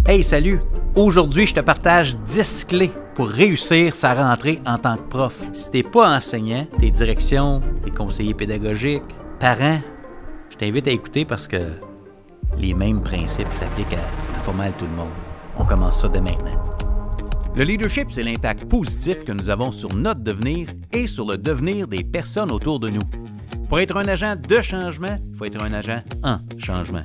Hey, salut! Aujourd'hui, je te partage 10 clés pour réussir sa rentrée en tant que prof. Si t'es pas enseignant, t'es direction, t'es conseiller pédagogique, parent, je t'invite à écouter parce que les mêmes principes s'appliquent à pas mal tout le monde. On commence ça dès maintenant. Le leadership, c'est l'impact positif que nous avons sur notre devenir et sur le devenir des personnes autour de nous. Pour être un agent de changement, il faut être un agent en changement.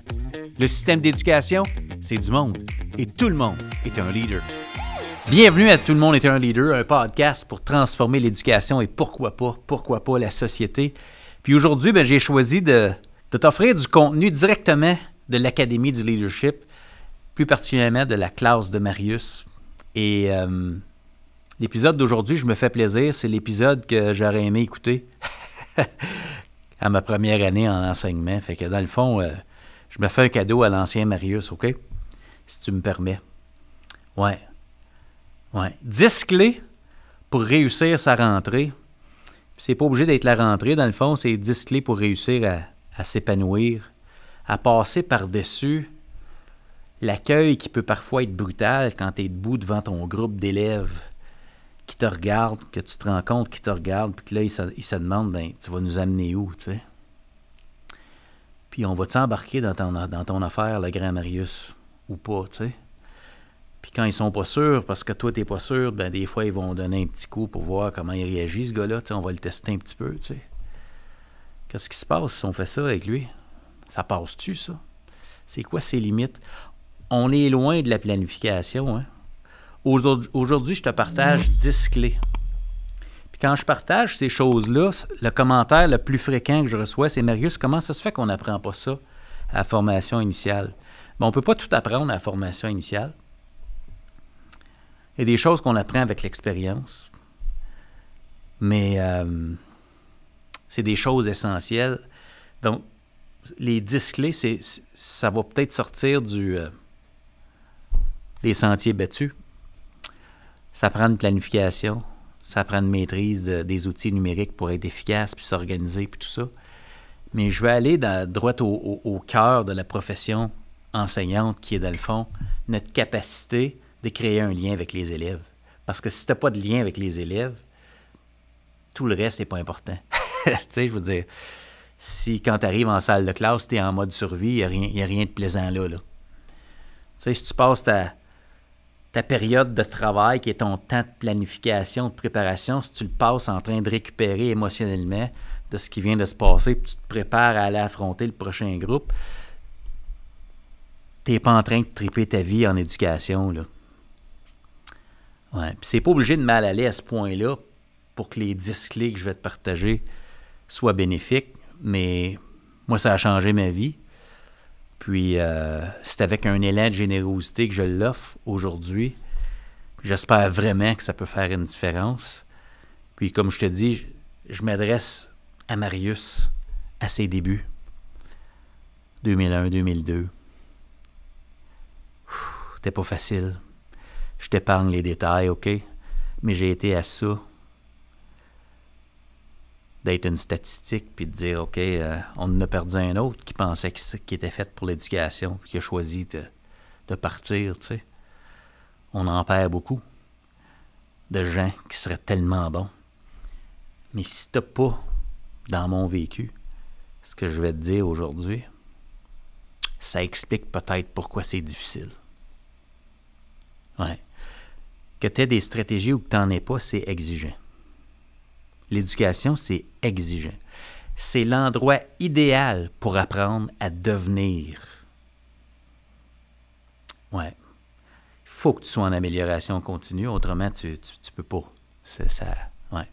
Le système d'éducation, c'est du monde. Et tout le monde est un leader. Bienvenue à Tout le monde est un leader, un podcast pour transformer l'éducation et pourquoi pas la société. Puis aujourd'hui, j'ai choisi de t'offrir du contenu directement de l'Académie du leadership, plus particulièrement de la classe de Marius. Et l'épisode d'aujourd'hui, je me fais plaisir, c'est l'épisode que j'aurais aimé écouter à ma première année en enseignement. Fait que dans le fond, je me fais un cadeau à l'ancien Marius, OK? Si tu me permets. Ouais. 10 clés pour réussir sa rentrée. Puis c'est pas obligé d'être la rentrée, dans le fond, c'est 10 clés pour réussir à s'épanouir, à passer par-dessus l'accueil qui peut parfois être brutal quand tu es debout devant ton groupe d'élèves qui te regardent, que tu te rends compte qu'ils te regardent, puis que là, ils se demandent, tu vas nous amener où, tu sais? Puis on va t'embarquer dans ton affaire, le grand Marius, ou pas, tu sais? Puis quand ils sont pas sûrs, parce que toi, t'es pas sûr, des fois, ils vont donner un petit coup pour voir comment il réagit, ce gars-là, tu sais, on va le tester un petit peu, tu sais. Qu'est-ce qui se passe si on fait ça avec lui? Ça passe-tu, ça? C'est quoi ses limites? On est loin de la planification, hein? Aujourd'hui, je te partage 10 clés. Puis quand je partage ces choses-là, le commentaire le plus fréquent que je reçois, c'est « Marius, comment ça se fait qu'on n'apprend pas ça à la formation initiale? » On ne peut pas tout apprendre à la formation initiale. Il y a des choses qu'on apprend avec l'expérience, mais c'est des choses essentielles. Donc, les 10 clés, ça va peut-être sortir des sentiers battus. Ça prend une planification, ça prend une maîtrise des outils numériques pour être efficace, puis s'organiser, puis tout ça. Mais je vais aller droit au cœur de la profession enseignante, qui est, dans le fond, notre capacité de créer un lien avec les élèves. Parce que si tu n'as pas de lien avec les élèves, tout le reste n'est pas important. Tu sais, je veux dire, si quand tu arrives en salle de classe, tu es en mode survie, il n'y a rien de plaisant là. Tu sais, si tu passes ta période de travail, qui est ton temps de planification, de préparation, si tu le passes en train de récupérer émotionnellement de ce qui vient de se passer, puis tu te prépares à aller affronter le prochain groupe, tu n'es pas en train de triper ta vie en éducation, là. Ouais. Puis c'est pas obligé de mal aller à ce point-là pour que les 10 clés que je vais te partager soient bénéfiques, mais moi, ça a changé ma vie. Puis, c'est avec un élan de générosité que je l'offre aujourd'hui. J'espère vraiment que ça peut faire une différence. Puis, comme je te dis, je m'adresse à Marius à ses débuts. 2001-2002. C'était pas facile. Je t'épargne les détails, OK? Mais j'ai été à ça. D'être une statistique, puis de dire, OK, on en a perdu un autre qui pensait qu'il était fait pour l'éducation, puis qui a choisi de partir, tu sais. On en perd beaucoup de gens qui seraient tellement bons. Mais si t'as pas, dans mon vécu, ce que je vais te dire aujourd'hui, ça explique peut-être pourquoi c'est difficile. Ouais. Que tu aies des stratégies ou que tu n'en aies pas, c'est exigeant. L'éducation, c'est exigeant. C'est l'endroit idéal pour apprendre à devenir. Ouais. Il faut que tu sois en amélioration continue, autrement, tu peux pas. C'est ça. Ouais.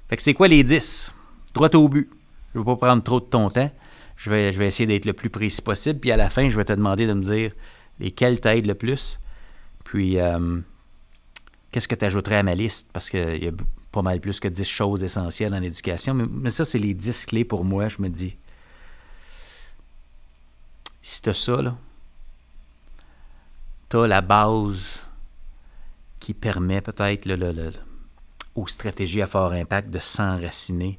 Fait que c'est quoi les 10? Droit au but. Je ne vais pas prendre trop de ton temps. Je vais essayer d'être le plus précis possible. Puis à la fin, je vais te demander de me dire lesquels t'aident le plus. Puis, qu'est-ce que tu ajouterais à ma liste? Parce qu'il y a pas mal plus que 10 choses essentielles en éducation. Mais ça, c'est les 10 clés pour moi, je me dis. Si tu as ça, là, tu as la base qui permet peut-être aux stratégies à fort impact de s'enraciner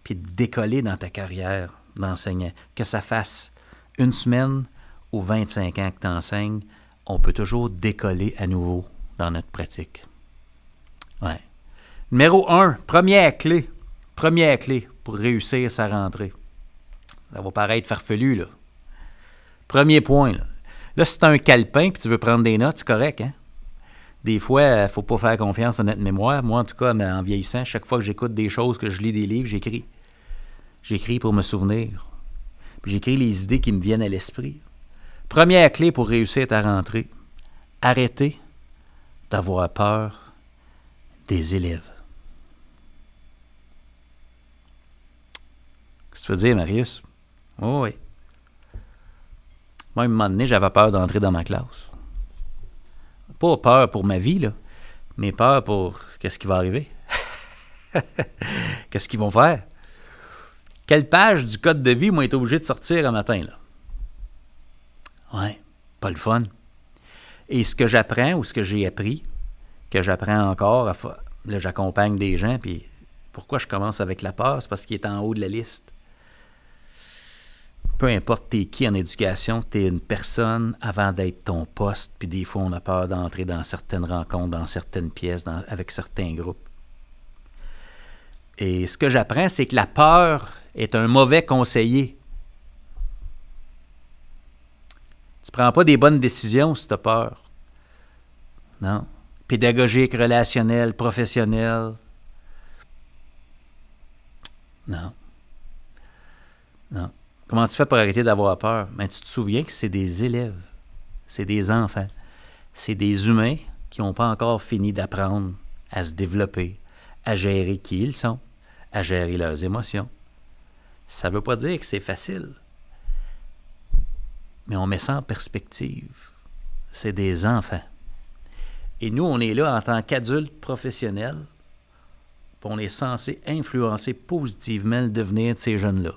puis de décoller dans ta carrière d'enseignant. Que ça fasse une semaine ou 25 ans que tu enseignes, on peut toujours décoller à nouveau dans notre pratique. Ouais. Numéro 1, première clé pour réussir sa rentrée. Ça va paraître farfelu, là. Premier point, là. Là, si tu as un calepin et tu veux prendre des notes, c'est correct, hein? Des fois, il ne faut pas faire confiance à notre mémoire. Moi, en tout cas, en vieillissant, chaque fois que j'écoute des choses, que je lis des livres, j'écris. J'écris pour me souvenir. Puis j'écris les idées qui me viennent à l'esprit. Première clé pour réussir ta rentrée, arrêtez d'avoir peur des élèves. Qu'est-ce que tu veux dire, Marius? Oh, oui. Moi, à un moment donné, j'avais peur d'entrer dans ma classe. Pas peur pour ma vie, là, mais peur pour qu'est-ce qui va arriver. Qu'est-ce qu'ils vont faire? Quelle page du code de vie m'ont été obligé de sortir un matin, là? Ouais, pas le fun. Et ce que j'apprends ou ce que j'ai appris, que j'apprends encore, là, j'accompagne des gens, puis pourquoi je commence avec la peur? C'est parce qu'il est en haut de la liste. Peu importe t'es qui en éducation, t'es une personne avant d'être ton poste, puis des fois on a peur d'entrer dans certaines rencontres, dans certaines pièces, avec certains groupes. Et ce que j'apprends, c'est que la peur est un mauvais conseiller. Tu ne prends pas des bonnes décisions si tu as peur. Non. Pédagogique, relationnel, professionnel. Non. Non. Comment tu fais pour arrêter d'avoir peur? Ben, tu te souviens que c'est des élèves. C'est des enfants. C'est des humains qui n'ont pas encore fini d'apprendre à se développer, à gérer qui ils sont, à gérer leurs émotions. Ça ne veut pas dire que c'est facile. Mais on met ça en perspective. C'est des enfants. Et nous, on est là en tant qu'adultes professionnels, puis on est censé influencer positivement le devenir de ces jeunes-là.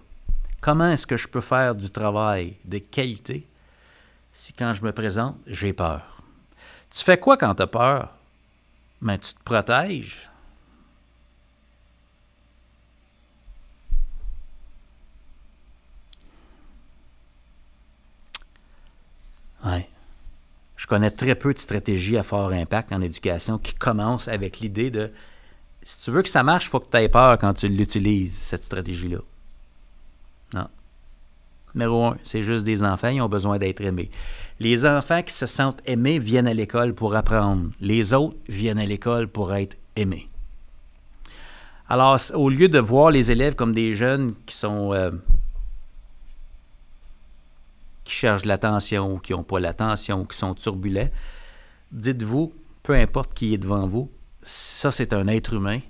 Comment est-ce que je peux faire du travail de qualité si quand je me présente, j'ai peur? Tu fais quoi quand tu as peur? Ben, tu te protèges. Ouais. Je connais très peu de stratégies à fort impact en éducation qui commencent avec l'idée de si tu veux que ça marche, il faut que tu aies peur quand tu l'utilises, cette stratégie-là. Non. Numéro 1, c'est juste des enfants, ils ont besoin d'être aimés. Les enfants qui se sentent aimés viennent à l'école pour apprendre. Les autres viennent à l'école pour être aimés. Alors, au lieu de voir les élèves comme des jeunes qui sont qui cherchent l'attention ou qui n'ont pas l'attention ou qui sont turbulents, dites-vous, peu importe qui est devant vous, ça c'est un être humain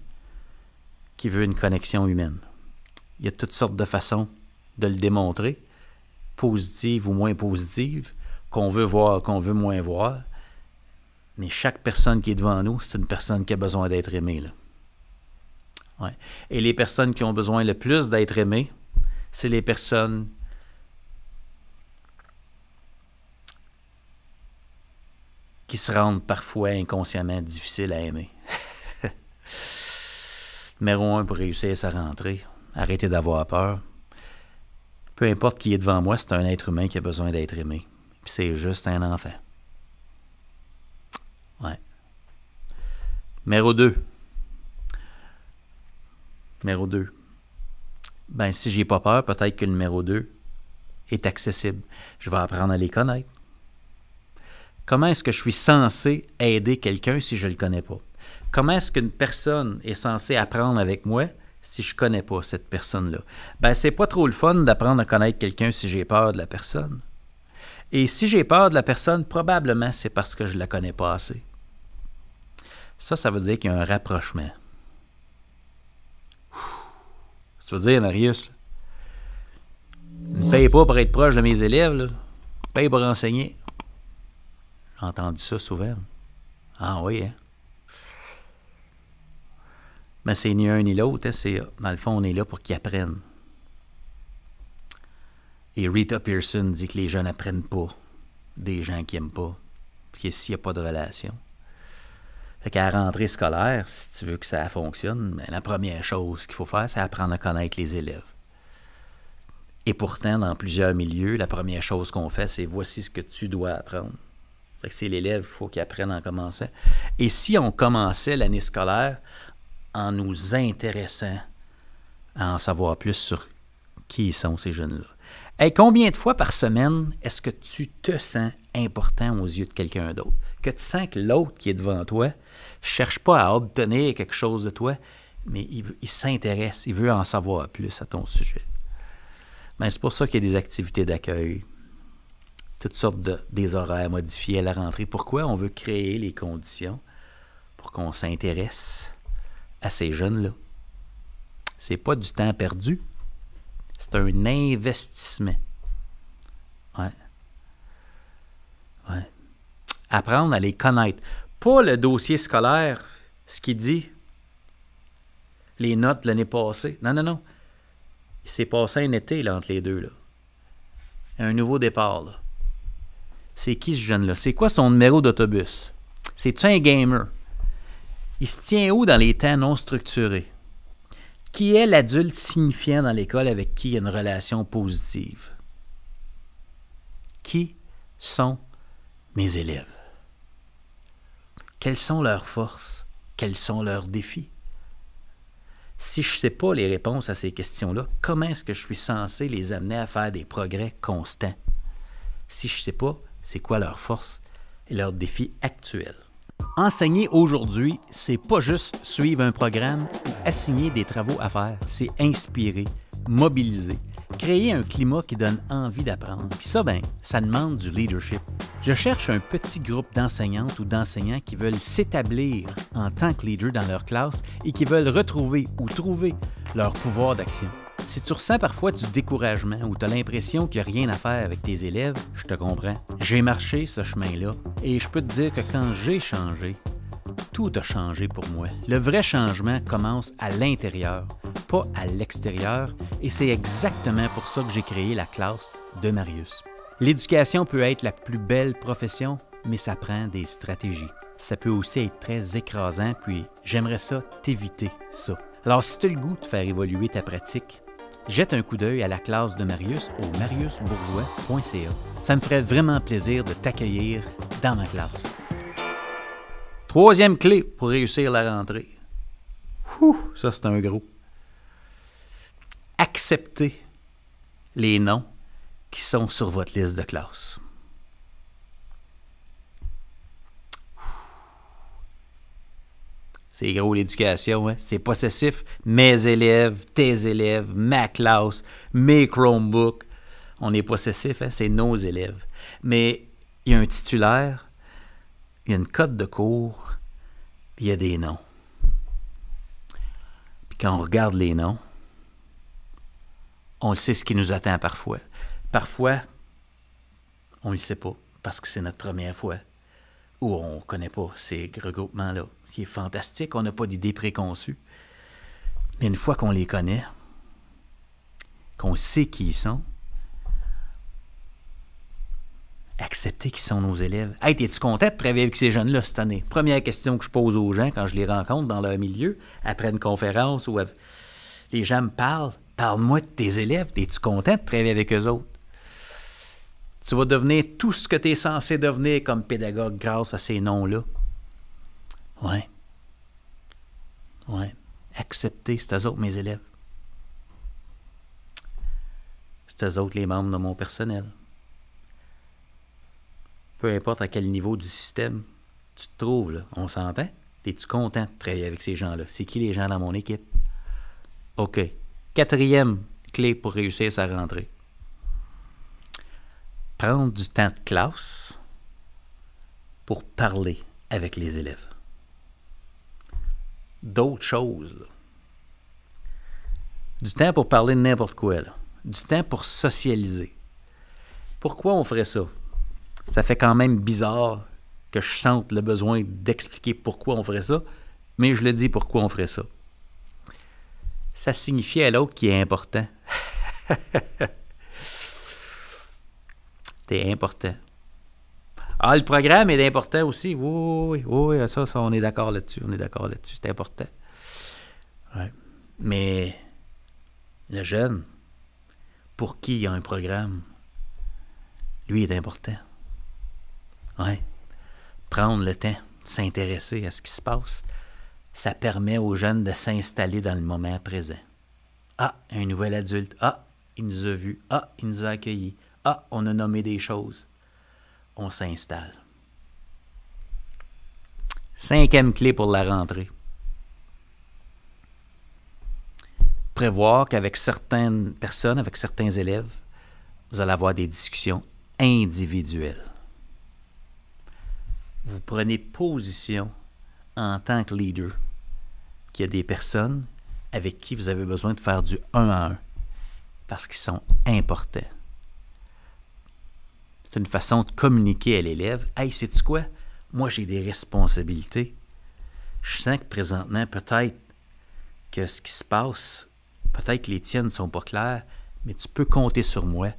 qui veut une connexion humaine. Il y a toutes sortes de façons de le démontrer, positives ou moins positives, qu'on veut voir, qu'on veut moins voir, mais chaque personne qui est devant nous, c'est une personne qui a besoin d'être aimée, là. Ouais. Et les personnes qui ont besoin le plus d'être aimées, c'est les personnes qui se rendent parfois inconsciemment difficiles à aimer. Numéro 1 pour réussir sa rentrée, arrêtez d'avoir peur. Peu importe qui est devant moi, c'est un être humain qui a besoin d'être aimé. Puis c'est juste un enfant. Ouais. Numéro 2. Numéro 2. Ben, si j'ai pas peur, peut-être que le numéro 2 est accessible. Je vais apprendre à les connaître. Comment est-ce que je suis censé aider quelqu'un si je ne le connais pas? Comment est-ce qu'une personne est censée apprendre avec moi si je ne connais pas cette personne-là? Ben, c'est pas trop le fun d'apprendre à connaître quelqu'un si j'ai peur de la personne. Et si j'ai peur de la personne, probablement c'est parce que je ne la connais pas assez. Ça veut dire qu'il y a un rapprochement. Ça veut dire, Marius, ne paye pas pour être proche de mes élèves, là. Paye pour enseigner. J'ai entendu ça souvent. Ah oui, hein? Mais c'est ni un ni l'autre. Hein? Dans le fond, on est là pour qu'ils apprennent. Et Rita Pierson dit que les jeunes n'apprennent pas des gens qui n'aiment pas. Puis s'il n'y a pas de relation. Fait qu'à la rentrée scolaire, si tu veux que ça fonctionne, ben, la première chose qu'il faut faire, c'est apprendre à connaître les élèves. Et pourtant, dans plusieurs milieux, la première chose qu'on fait, c'est voici ce que tu dois apprendre. Fait que c'est l'élève, il faut qu'il apprenne en commençant. Et si on commençait l'année scolaire en nous intéressant à en savoir plus sur qui sont ces jeunes-là? Hey, combien de fois par semaine est-ce que tu te sens important aux yeux de quelqu'un d'autre? Que tu sens que l'autre qui est devant toi ne cherche pas à obtenir quelque chose de toi, mais il s'intéresse, il veut en savoir plus à ton sujet. Ben, c'est pour ça qu'il y a des activités d'accueil, toutes sortes des horaires modifiés à la rentrée. Pourquoi? On veut créer les conditions pour qu'on s'intéresse à ces jeunes-là. C'est pas du temps perdu. C'est un investissement. Ouais. Ouais. Apprendre à les connaître. Pas le dossier scolaire, ce qu'il dit, les notes de l'année passée. Non, non, non. Il s'est passé un été là, entre les deux. Là. Un nouveau départ. Là. C'est qui ce jeune-là? C'est quoi son numéro d'autobus? C'est-tu un gamer? Il se tient où dans les temps non structurés? Qui est l'adulte signifiant dans l'école avec qui il y a une relation positive? Qui sont mes élèves? Quelles sont leurs forces? Quels sont leurs défis? Si je ne sais pas les réponses à ces questions-là, comment est-ce que je suis censé les amener à faire des progrès constants? Si je ne sais pas, c'est quoi leurs forces et leurs défis actuels? Enseigner aujourd'hui, c'est pas juste suivre un programme, assigner des travaux à faire, c'est inspirer, mobiliser, créer un climat qui donne envie d'apprendre. Puis ça, ça demande du leadership. Je cherche un petit groupe d'enseignantes ou d'enseignants qui veulent s'établir en tant que leader dans leur classe et qui veulent retrouver ou trouver leur pouvoir d'action. Si tu ressens parfois du découragement ou tu as l'impression qu'il n'y a rien à faire avec tes élèves, je te comprends. J'ai marché ce chemin-là et je peux te dire que quand j'ai changé, tout a changé pour moi. Le vrai changement commence à l'intérieur, pas à l'extérieur, et c'est exactement pour ça que j'ai créé la classe de Marius. L'éducation peut être la plus belle profession, mais ça prend des stratégies. Ça peut aussi être très écrasant, puis j'aimerais ça t'éviter ça. Alors si tu as le goût de faire évoluer ta pratique, jette un coup d'œil à la classe de Marius au mariusbourgeois.ca. Ça me ferait vraiment plaisir de t'accueillir dans ma classe. Troisième clé pour réussir la rentrée. Ça, c'est un gros. Acceptez les noms qui sont sur votre liste de classe. C'est gros l'éducation, hein? C'est possessif. Mes élèves, tes élèves, ma classe, mes Chromebooks. On est possessif, hein? C'est nos élèves. Mais il y a un titulaire, il y a une cote de cours, puis il y a des noms. Puis quand on regarde les noms, on sait ce qui nous attend parfois. Parfois, on ne le sait pas parce que c'est notre première fois ou on ne connaît pas ces regroupements-là. Ce qui est fantastique, on n'a pas d'idées préconçues. Mais une fois qu'on les connaît, qu'on sait qui ils sont, accepter qu'ils sont nos élèves. Hey, es-tu content de travailler avec ces jeunes-là cette année? Première question que je pose aux gens quand je les rencontre dans leur milieu, après une conférence où les gens me parlent. Parle-moi de tes élèves. Es-tu content de travailler avec eux autres? Tu vas devenir tout ce que tu es censé devenir comme pédagogue grâce à ces noms-là. Ouais. Ouais. Accepter, c'est eux autres mes élèves. C'est eux autres les membres de mon personnel. Peu importe à quel niveau du système tu te trouves, là, on s'entend? Es-tu content de travailler avec ces gens-là? C'est qui les gens dans mon équipe? OK. 4e clé pour réussir sa rentrée. Prendre du temps de classe pour parler avec les élèves. D'autres choses. Là. Du temps pour parler de n'importe quoi. Là. Du temps pour socialiser. Pourquoi on ferait ça? Ça fait quand même bizarre que je sente le besoin d'expliquer pourquoi on ferait ça, mais je le dis pourquoi on ferait ça. Ça signifie à l'autre qui est important. T'es important. Ah, le programme est important aussi. Oui, ça, on est d'accord là-dessus. C'est important. Ouais. Mais le jeune, pour qui il y a un programme, lui est important. Ouais. Prendre le temps de s'intéresser à ce qui se passe, ça permet aux jeunes de s'installer dans le moment présent. Ah, un nouvel adulte. Ah, il nous a vus. Ah, il nous a accueillis. Ah, on a nommé des choses. On s'installe. 5e clé pour la rentrée. Prévoir qu'avec certaines personnes, avec certains élèves, vous allez avoir des discussions individuelles. Vous prenez position en tant que leader qu'il y a des personnes avec qui vous avez besoin de faire du 1 à 1 parce qu'ils sont importants. C'est une façon de communiquer à l'élève. « Hey, sais-tu quoi? Moi, j'ai des responsabilités. Je sens que présentement, peut-être que ce qui se passe, peut-être que les tiennes ne sont pas claires, mais tu peux compter sur moi.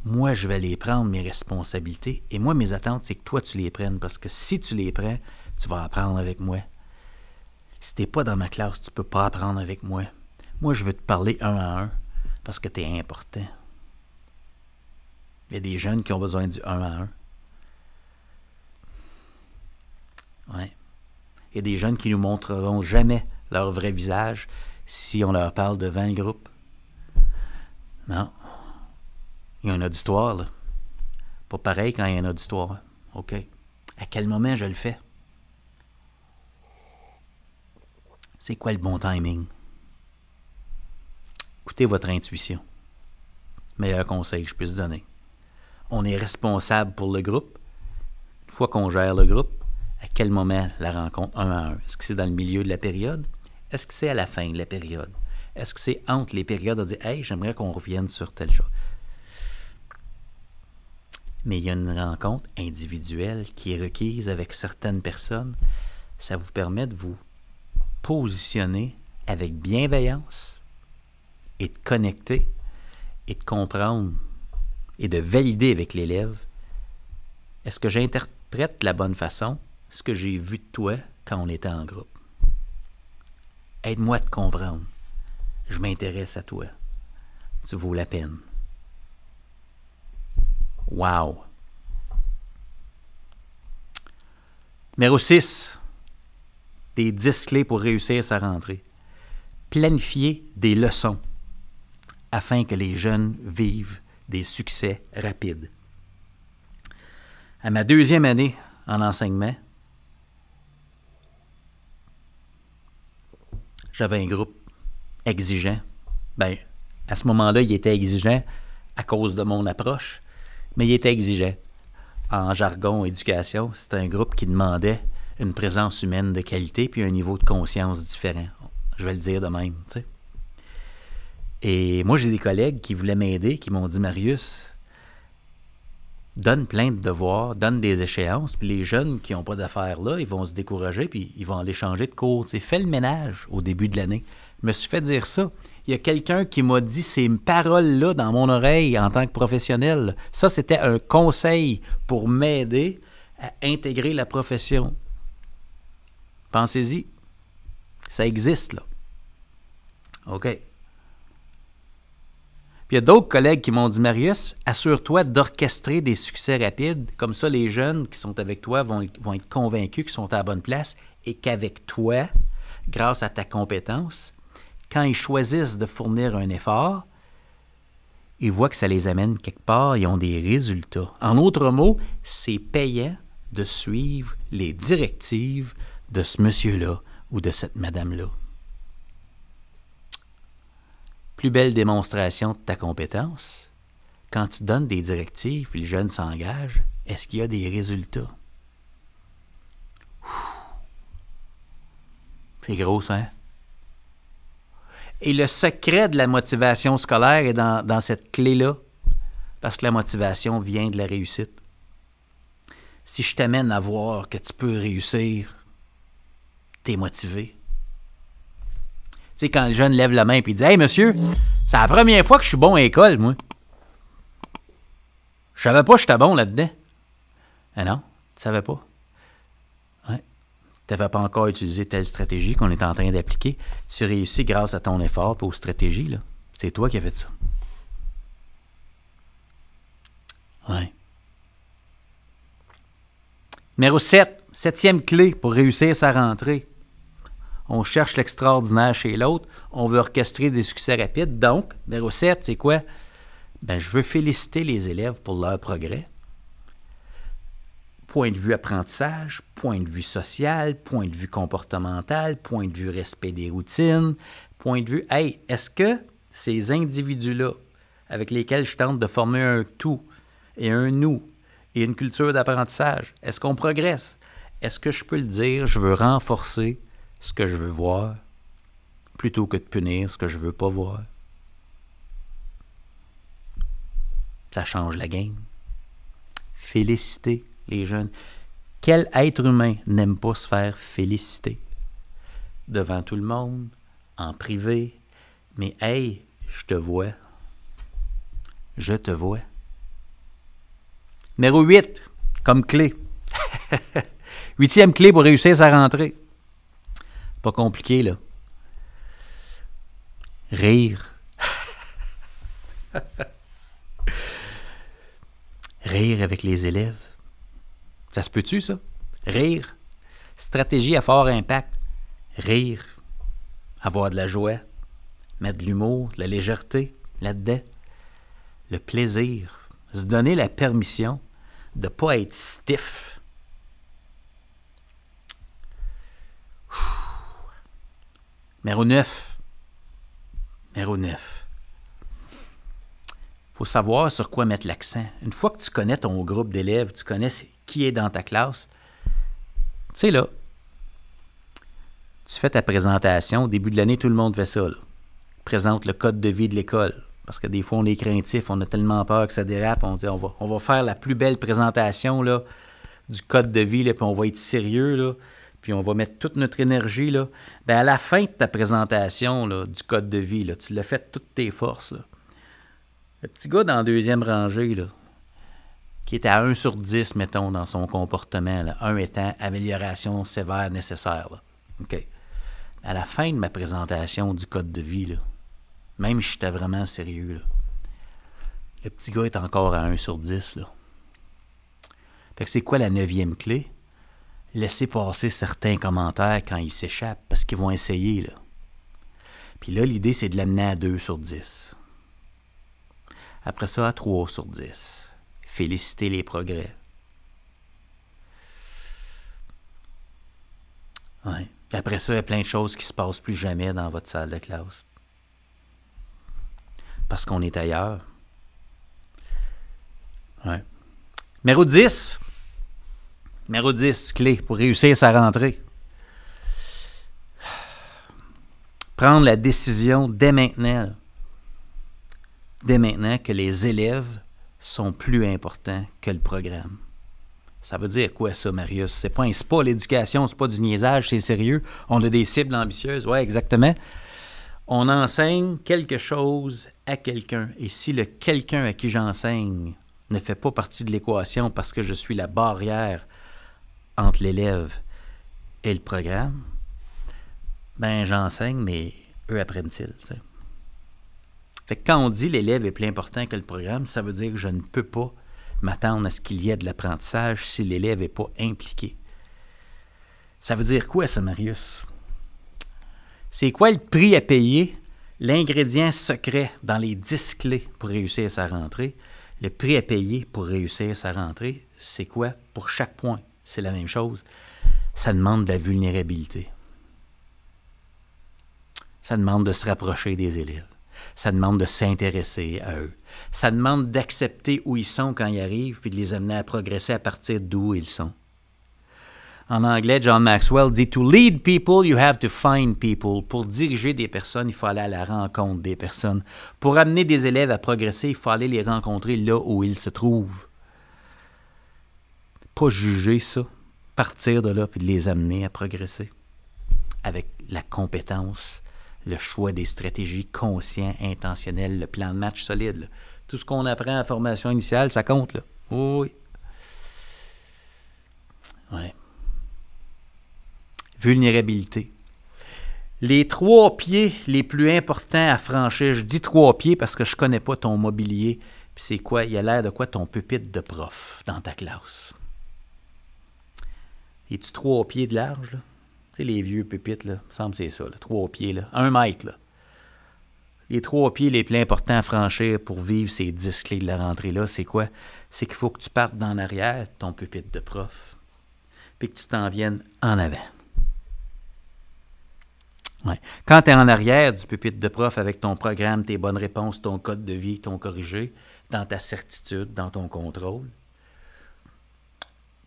Moi, je vais les prendre, mes responsabilités. Et moi, mes attentes, c'est que toi, tu les prennes. Parce que si tu les prends, tu vas apprendre avec moi. Si tu n'es pas dans ma classe, tu ne peux pas apprendre avec moi. Moi, je veux te parler 1 à 1 parce que tu es important. » Il y a des jeunes qui ont besoin du 1 à 1. Ouais. Il y a des jeunes qui ne nous montreront jamais leur vrai visage si on leur parle devant le groupe. Non. Il y a un auditoire, là. Pas pareil quand il y a un auditoire. OK. À quel moment je le fais? C'est quoi le bon timing? Écoutez votre intuition. Meilleur conseil que je puisse donner. On est responsable pour le groupe. Une fois qu'on gère le groupe, à quel moment la rencontre 1 à 1? Est-ce que c'est dans le milieu de la période? Est-ce que c'est à la fin de la période? Est-ce que c'est entre les périodes à dire « Hey, j'aimerais qu'on revienne sur telle chose. » Mais il y a une rencontre individuelle qui est requise avec certaines personnes. Ça vous permet de vous positionner avec bienveillance et de connecter et de comprendre et de valider avec l'élève. Est-ce que j'interprète de la bonne façon ce que j'ai vu de toi quand on était en groupe? Aide-moi à te comprendre. Je m'intéresse à toi. Tu vaux la peine. Wow! Numéro 6. Des 10 clés pour réussir sa rentrée. Planifier des leçons afin que les jeunes vivent des succès rapides. À ma 2e année en enseignement, j'avais un groupe exigeant. Bien, à ce moment-là, il était exigeant à cause de mon approche, mais il était exigeant. En jargon éducation, c'était un groupe qui demandait une présence humaine de qualité puis un niveau de conscience différent. Je vais le dire de même, tu sais. Et moi, j'ai des collègues qui voulaient m'aider, qui m'ont dit « Marius, donne plein de devoirs, donne des échéances, puis les jeunes qui n'ont pas d'affaires là, ils vont se décourager, puis ils vont aller changer de cours. Tu sais, fais le ménage au début de l'année. » Je me suis fait dire ça. Il y a quelqu'un qui m'a dit ces paroles-là dans mon oreille en tant que professionnel. Ça, c'était un conseil pour m'aider à intégrer la profession. Pensez-y. Ça existe, là. OK. Puis il y a d'autres collègues qui m'ont dit « Marius, assure-toi d'orchestrer des succès rapides. Comme ça, les jeunes qui sont avec toi vont être convaincus qu'ils sont à la bonne place et qu'avec toi, grâce à ta compétence, quand ils choisissent de fournir un effort, ils voient que ça les amène quelque part, ils ont des résultats. En d'autres mots, c'est payant de suivre les directives de ce monsieur-là ou de cette madame-là. » Plus belle démonstration de ta compétence, quand tu donnes des directives et le jeune s'engage, est-ce qu'il y a des résultats? C'est gros, ça, hein? Et le secret de la motivation scolaire est dans cette clé-là, parce que la motivation vient de la réussite. Si je t'amène à voir que tu peux réussir, t'es motivé. Tu sais, quand le jeune lève la main et dit « Hey, monsieur, c'est la première fois que je suis bon à l'école, moi. Je savais pas que j'étais bon là-dedans. » Ah non, tu savais pas. Ouais. Tu n'avais pas encore utilisé telle stratégie qu'on est en train d'appliquer. Tu réussis grâce à ton effort et aux stratégies, là. C'est toi qui as fait ça. Ouais. Numéro 7, septième clé pour réussir sa rentrée. On cherche l'extraordinaire chez l'autre. On veut orchestrer des succès rapides. Donc, numéro 7, c'est quoi? Ben, je veux féliciter les élèves pour leur progrès. Point de vue apprentissage, point de vue social, point de vue comportemental, point de vue respect des routines, point de vue, hey, est-ce que ces individus-là avec lesquels je tente de former un tout et un nous et une culture d'apprentissage, est-ce qu'on progresse? Est-ce que je peux le dire, je veux renforcer ce que je veux voir plutôt que de punir ce que je veux pas voir? Ça change la game. Féliciter les jeunes. Quel être humain n'aime pas se faire féliciter? Devant tout le monde, en privé, mais hey, je te vois. Je te vois. Numéro 8, comme clé. 8e clé pour réussir sa rentrée. Pas compliqué, là. Rire. Rire avec les élèves. Ça se peut-tu, ça? Rire. Stratégie à fort impact. Rire. Avoir de la joie. Mettre de l'humour, de la légèreté là-dedans. Le plaisir. Se donner la permission de ne pas être stiff. Numéro 9. Numéro 9. Il faut savoir sur quoi mettre l'accent. Une fois que tu connais ton groupe d'élèves, tu connais qui est dans ta classe, tu sais là, tu fais ta présentation. Au début de l'année, tout le monde fait ça. Là. Présente le code de vie de l'école. Parce que des fois, on est craintif, on a tellement peur que ça dérape. On dit, on va faire la plus belle présentation là, du code de vie, là, puis on va être sérieux, là, puis on va mettre toute notre énergie. Là. Bien, à la fin de ta présentation là, du code de vie, là, tu l'as fait de toutes tes forces. Là. Le petit gars dans la deuxième rangée, là, qui était à 1 sur 10, mettons, dans son comportement, là, 1 étant amélioration sévère nécessaire. Là. OK. À la fin de ma présentation du code de vie, là, même si j'étais vraiment sérieux, là, le petit gars est encore à 1 sur 10. Là. Fait que c'est quoi la 9e clé? Laisser passer certains commentaires quand ils s'échappent, parce qu'ils vont essayer. Là. Puis là, l'idée, c'est de l'amener à 2 sur 10. Après ça, à 3 sur 10. Féliciter les progrès. Ouais. Puis après ça, il y a plein de choses qui ne se passent plus jamais dans votre salle de classe. Parce qu'on est ailleurs. Ouais. Numéro 10. Numéro 10, clé pour réussir sa rentrée. Prendre la décision dès maintenant que les élèves sont plus importants que le programme. Ça veut dire quoi ça, Marius? C'est pas un spa, l'éducation, c'est pas du niaisage, c'est sérieux. On a des cibles ambitieuses, oui, exactement. On enseigne quelque chose à quelqu'un. Et si le quelqu'un à qui j'enseigne ne fait pas partie de l'équation parce que je suis la barrière entre l'élève et le programme, ben j'enseigne, mais eux apprennent-ils, tu sais. Fait que quand on dit l'élève est plus important que le programme, ça veut dire que je ne peux pas m'attendre à ce qu'il y ait de l'apprentissage si l'élève n'est pas impliqué. Ça veut dire quoi, ça, Marius? C'est quoi le prix à payer, l'ingrédient secret dans les 10 clés pour réussir sa rentrée? Le prix à payer pour réussir sa rentrée, c'est quoi? Pour chaque point, c'est la même chose. Ça demande de la vulnérabilité. Ça demande de se rapprocher des élèves. Ça demande de s'intéresser à eux. Ça demande d'accepter où ils sont quand ils arrivent puis de les amener à progresser à partir d'où ils sont. En anglais, John Maxwell dit « To lead people, you have to find people ». Pour diriger des personnes, il faut aller à la rencontre des personnes. Pour amener des élèves à progresser, il faut aller les rencontrer là où ils se trouvent. Pas juger ça, partir de là puis de les amener à progresser. Avec la compétence, le choix des stratégies conscients, intentionnelles, le plan de match solide. Là. Tout ce qu'on apprend à la formation initiale, ça compte. Là. Oui. Ouais. Vulnérabilité. Les 3 pieds les plus importants à franchir, je dis 3 pieds parce que je ne connais pas ton mobilier, Puis c'est quoi? Il a l'air de quoi ton pupitre de prof dans ta classe? Es-tu 3 pieds de large, là? Tu sais, les vieux pupitres, là, il me semble que c'est ça, là, 3 pieds, là, 1 mètre, là. Les 3 pieds les plus importants à franchir pour vivre ces 10 clés de la rentrée-là, c'est quoi? C'est qu'il faut que tu partes d'en arrière de ton pupitre de prof, puis que tu t'en viennes en avant. Ouais. Quand tu es en arrière du pupitre de prof avec ton programme, tes bonnes réponses, ton code de vie, ton corrigé, dans ta certitude, dans ton contrôle,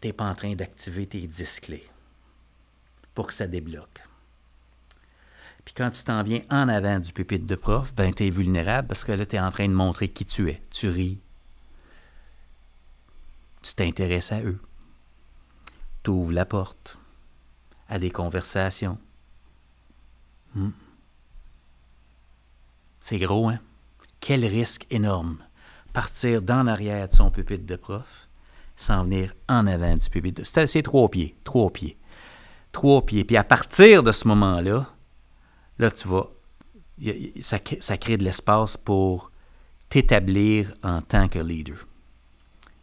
tu n'es pas en train d'activer tes 10 clés pour que ça débloque. Puis quand tu t'en viens en avant du pupitre de prof, ben tu es vulnérable parce que là, tu es en train de montrer qui tu es. Tu ris. Tu t'intéresses à eux. Tu ouvres la porte à des conversations. C'est gros, hein? Quel risque énorme. Partir d'en arrière de son pupitre de prof, s'en venir en avant du pupitre de... C'est 3 pieds. 3 pieds. 3 pieds. Puis à partir de ce moment-là, là, tu vas... Ça crée de l'espace pour t'établir en tant que leader.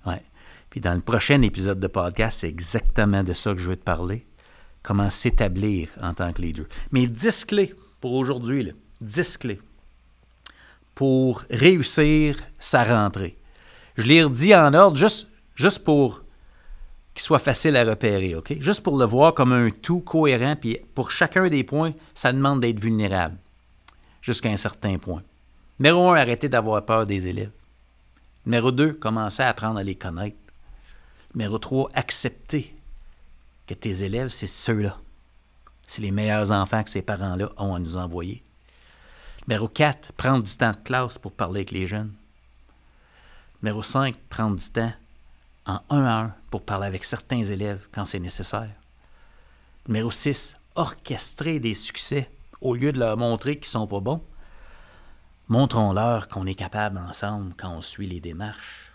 Ouais. Puis dans le prochain épisode de podcast, c'est exactement de ça que je veux te parler. Comment s'établir en tant que leader. Mais 10 clés pour aujourd'hui, là. 10 clés pour réussir sa rentrée. Je les redis en ordre juste pour qu'il soit facile à repérer, OK? Juste pour le voir comme un tout cohérent, puis pour chacun des points, ça demande d'être vulnérable jusqu'à un certain point. Numéro 1, arrêtez d'avoir peur des élèves. Numéro 2, commencez à apprendre à les connaître. Numéro 3, acceptez que tes élèves, c'est ceux-là. C'est les meilleurs enfants que ces parents-là ont à nous envoyer. Numéro 4, prendre du temps de classe pour parler avec les jeunes. Numéro 5, prendre du temps en 1 à 1 pour parler avec certains élèves quand c'est nécessaire. Numéro 6, orchestrer des succès. Au lieu de leur montrer qu'ils ne sont pas bons, montrons-leur qu'on est capable ensemble quand on suit les démarches.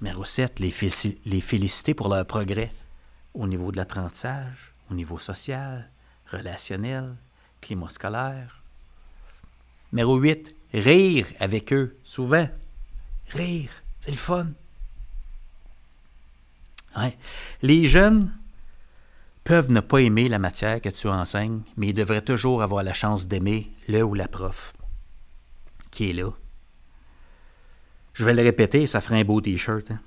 Numéro 7, les féliciter pour leur progrès au niveau de l'apprentissage, au niveau social, relationnel, climat scolaire. Numéro 8, rire avec eux, souvent. Rire, c'est le fun. Ouais. Les jeunes peuvent ne pas aimer la matière que tu enseignes, mais ils devraient toujours avoir la chance d'aimer le ou la prof qui est là. Je vais le répéter, ça ferait un beau T-shirt. Hein?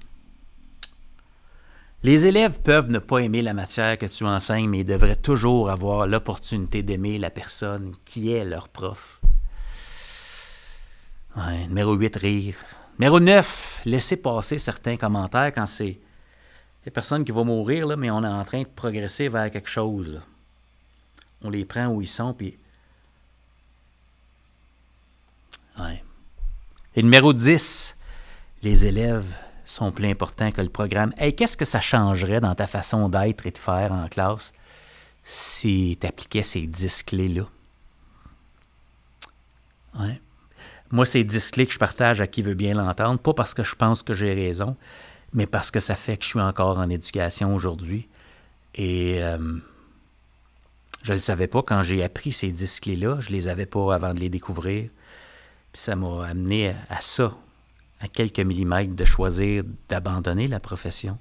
Les élèves peuvent ne pas aimer la matière que tu enseignes, mais ils devraient toujours avoir l'opportunité d'aimer la personne qui est leur prof. Ouais, numéro 8, rire. Numéro 9, laisser passer certains commentaires quand c'est les personnes qui vont mourir, là, mais on est en train de progresser vers quelque chose. Là. On les prend où ils sont, puis... Ouais. Et numéro 10, les élèves sont plus importants que le programme. Hey, qu'est-ce que ça changerait dans ta façon d'être et de faire en classe si tu appliquais ces 10 clés-là? Ouais. Moi, c'est 10 clés que je partage à qui veut bien l'entendre, pas parce que je pense que j'ai raison, mais parce que ça fait que je suis encore en éducation aujourd'hui. Et je ne le savais pas quand j'ai appris ces 10 clés-là. Je ne les avais pas avant de les découvrir. Puis ça m'a amené à ça, à quelques millimètres de choisir d'abandonner la profession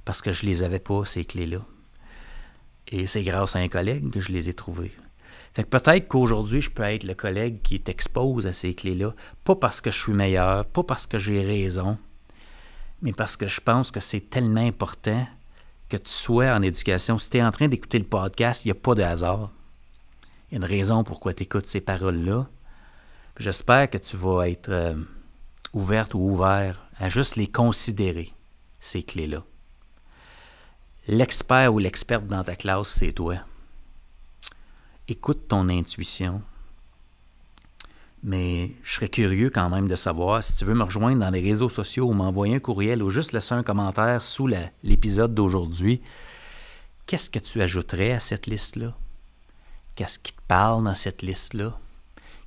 parce que je ne les avais pas, ces clés-là. Et c'est grâce à un collègue que je les ai trouvées. Fait que peut-être qu'aujourd'hui, je peux être le collègue qui t'expose à ces clés-là, pas parce que je suis meilleur, pas parce que j'ai raison, mais parce que je pense que c'est tellement important que tu sois en éducation. Si tu es en train d'écouter le podcast, il n'y a pas de hasard. Il y a une raison pourquoi tu écoutes ces paroles-là. Puis j'espère que tu vas être ouverte ou ouvert à juste les considérer, ces clés-là. L'expert ou l'experte dans ta classe, c'est toi. Écoute ton intuition. Mais je serais curieux quand même de savoir, si tu veux me rejoindre dans les réseaux sociaux ou m'envoyer un courriel ou juste laisser un commentaire sous l'épisode d'aujourd'hui, qu'est-ce que tu ajouterais à cette liste-là? Qu'est-ce qui te parle dans cette liste-là?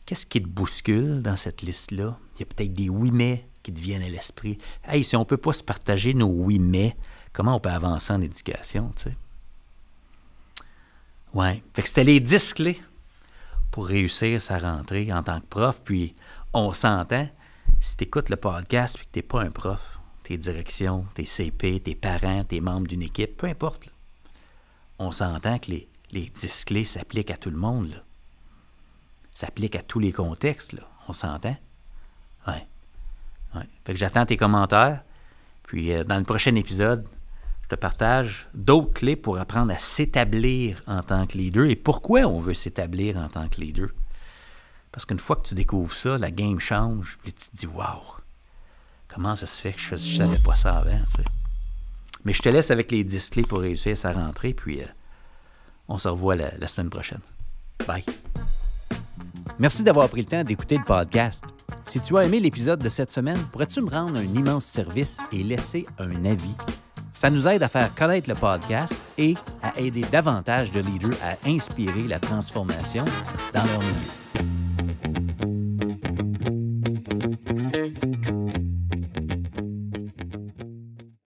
Qu'est-ce qui te bouscule dans cette liste-là? Il y a peut-être des oui-mais qui te viennent à l'esprit. Hey, si on ne peut pas se partager nos oui-mais, comment on peut avancer en éducation, tu sais? Ouais. Fait que c'était les 10 clés pour réussir sa rentrée en tant que prof. Puis, on s'entend, Si tu écoutes le podcast et que tu n'es pas un prof, tes directions, tes CP, tes parents, tes membres d'une équipe, peu importe, là, on s'entend que les 10 clés s'appliquent à tout le monde. Là. S'appliquent à tous les contextes. Là. On s'entend? Ouais. Fait que j'attends tes commentaires. Puis dans le prochain épisode, je te partage d'autres clés pour apprendre à s'établir en tant que leader et pourquoi on veut s'établir en tant que leader. Parce qu'une fois que tu découvres ça, la game change, puis tu te dis « Wow! Comment ça se fait que je ne savais pas ça avant? » tu sais. Mais je te laisse avec les 10 clés pour réussir sa rentrée, puis on se revoit la semaine prochaine. Bye! Merci d'avoir pris le temps d'écouter le podcast. Si tu as aimé l'épisode de cette semaine, pourrais-tu me rendre un immense service et laisser un avis? Ça nous aide à faire connaître le podcast et à aider davantage de leaders à inspirer la transformation dans leur milieu.